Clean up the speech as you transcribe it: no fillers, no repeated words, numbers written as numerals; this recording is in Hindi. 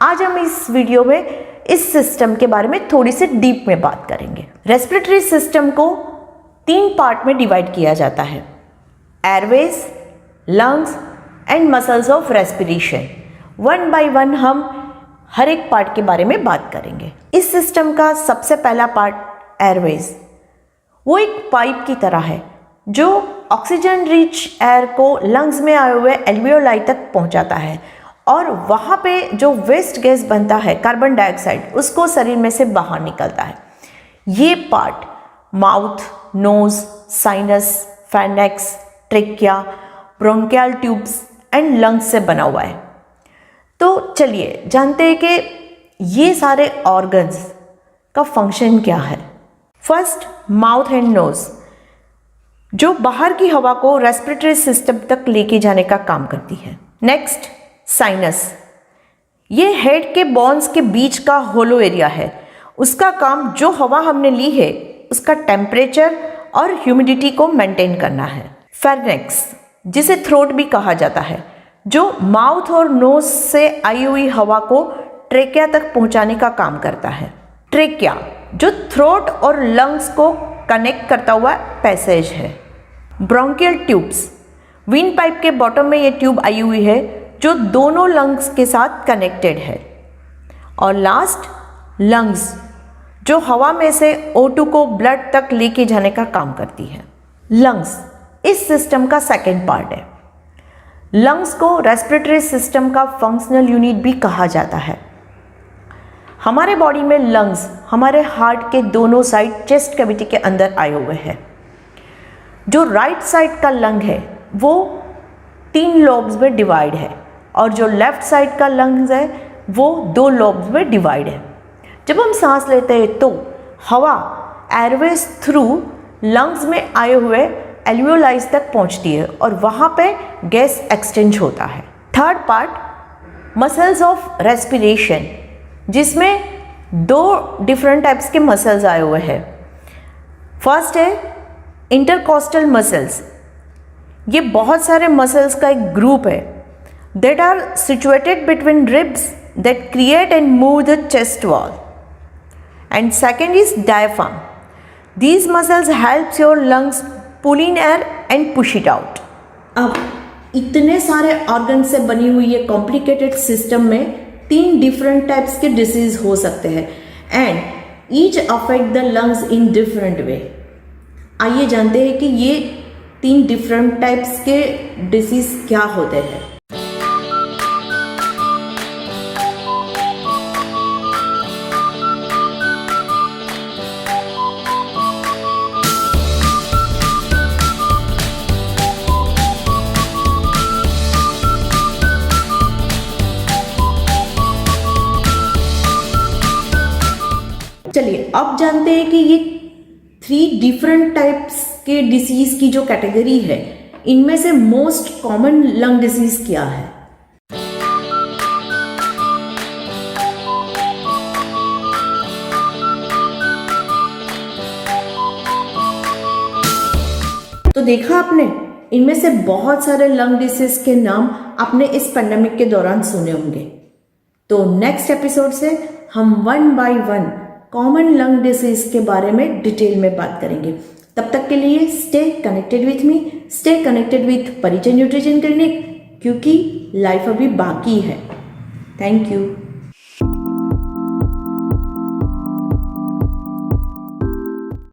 आज हम इस वीडियो में इस सिस्टम के बारे में थोड़ी सी डीप में बात करेंगे। रेस्पिरेटरी सिस्टम को 3 पार्ट में डिवाइड किया जाता है, Airways, lungs and muscles of respiration. One by one हम हर एक पार्ट के बारे में बात करेंगे। इस सिस्टम का सबसे पहला पार्ट एयरवेज, वो एक पाइप की तरह है जो ऑक्सीजन रिच एयर को लंग्स में आए हुए एल्वियोलाई तक पहुंचाता है और वहाँ पे जो वेस्ट गैस बनता है कार्बन डाइऑक्साइड, उसको शरीर में से बाहर निकलता है। ये part mouth, nose, sinus, pharynx, trachea, bronchial tubes and lungs से बना हुआ है। तो चलिए जानते हैं कि ये सारे ऑर्गन्स का फंक्शन क्या है। फर्स्ट, माउथ एंड नोज, जो बाहर की हवा को रेस्पिरेटरी सिस्टम तक लेके जाने का काम करती है। नेक्स्ट, साइनस, ये हेड के बोन्स के बीच का होलो एरिया है। उसका काम जो हवा हमने ली है उसका टेम्परेचर और ह्यूमिडिटी को मेंटेन करना है। फेरिंक्स, जिसे थ्रोट भी कहा जाता है, जो माउथ और नोज से आई हुई हवा को ट्रेकिया तक पहुंचाने का काम करता है। ट्रेकिया, जो थ्रोट और लंग्स को कनेक्ट करता हुआ पैसेज है। ब्रोंकियल ट्यूब्स, विंड पाइप के बॉटम में ये ट्यूब आई हुई है जो दोनों लंग्स के साथ कनेक्टेड है। और लास्ट, लंग्स, जो हवा में से O2 को ब्लड तक लेके जाने का काम करती है। लंग्स इस सिस्टम का सेकेंड पार्ट है। लंग्स को रेस्पिरेटरी सिस्टम का फंक्शनल यूनिट भी कहा जाता है। हमारे बॉडी में लंग्स हमारे हार्ट के दोनों साइड चेस्ट कैविटी के अंदर आए हुए हैं। जो राइट साइड का लंग है वो 3 लोब्स में डिवाइड है और जो लेफ्ट साइड का लंग्स है वो 2 लोब्स में डिवाइड है। जब हम सांस लेते हैं तो हवा एयरवेज थ्रू लंग्स में आए हुए एल्वियोलाइज तक पहुंचती है और वहाँ पे गैस एक्सचेंज होता है। Third part, muscles of respiration, जिसमें 2 डिफरेंट टाइप्स के मसल्स आए हुए हैं। फर्स्ट है इंटरकॉस्टल मसल्स, ये बहुत सारे मसल्स का एक ग्रुप है that are situated between ribs that create and move the chest wall. And second is diaphragm, these muscles helps your lungs pull in air and push it out. अब इतने सारे ऑर्गन से बनी हुई ये कॉम्प्लिकेटेड सिस्टम में 3 डिफरेंट टाइप्स के डिसीज हो सकते हैं and each affect the lungs in different way. आइए जानते हैं कि ये 3 डिफरेंट टाइप्स के डिसीज क्या होते हैं। चलिए अब जानते हैं कि ये 3 डिफरेंट टाइप्स के डिसीज की जो कैटेगरी है, इनमें से मोस्ट कॉमन लंग डिसीज क्या है। तो देखा आपने, इनमें से बहुत सारे लंग डिसीज के नाम आपने इस पेंडेमिक के दौरान सुने होंगे। तो नेक्स्ट एपिसोड से हम 1 बाय 1 कॉमन लंग डिसीज के बारे में डिटेल में बात करेंगे। तब तक के लिए stay connected with me, stay connected with परिचय न्यूट्रिशन क्लिनिक, क्योंकि लाइफ अभी बाकी है। Thank you.